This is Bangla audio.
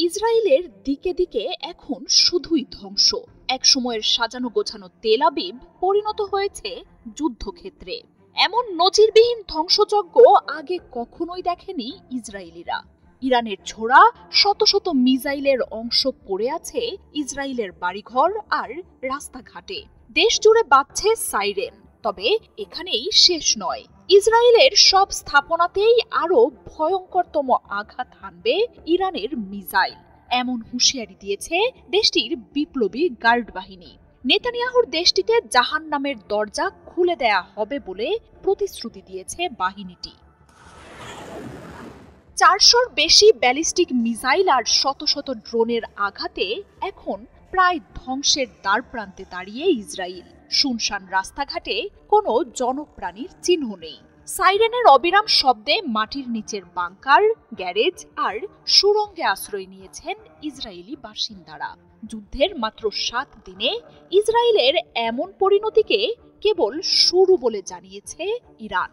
ইসরায়েলের দিকে দিকে এখন শুধুই ধ্বংস। এক সময়ের সাজানো গোছানো তেল আবিব পরিণত হয়েছে যুদ্ধক্ষেত্রে। এমন নজিরবিহীন ধ্বংসযজ্ঞ আগে কখনোই দেখেনি ইসরায়েলিরা। ইরানের ছোড়া শত শত মিসাইলের অংশ পড়ে আছে ইসরায়েলের বাড়িঘর আর রাস্তাঘাটে। দেশ জুড়ে বাজছে সাইরেন। তবে এখানেই শেষ নয়। ইসরায়েলের সব স্থাপনাতেই আরো ভয়ঙ্করতম আঘাত হানবে ইরানের মিসাইল, এমন হুঁশিয়ারি দিয়েছে দেশটির বিপ্লবী গার্ড বাহিনী। নেতানিয়াহুর দেশটিতে জাহান্নামের দরজা খুলে দেয়া হবে বলে প্রতিশ্রুতি দিয়েছে বাহিনীটি। 400-র বেশি ব্যালিস্টিক মিসাইল আর শত শত ড্রোনের আঘাতে এখন প্রায় ধ্বংসের দ্বারপ্রান্তে দাঁড়িয়ে ইসরায়েল। শুনশান রাস্তাঘাটে কোনো জনপ্রাণীর চিহ্ন নেই। সাইরেনের অবিরাম শব্দে মাটির নিচের বাংকার, গ্যারেজ আর সুড়ঙ্গে আশ্রয় নিয়েছেন ইসরায়েলি বাসিন্দারা। যুদ্ধের মাত্র 7 দিনে ইসরায়েলের এমন পরিণতিকে কেবল শুরু বলে জানিয়েছে ইরান।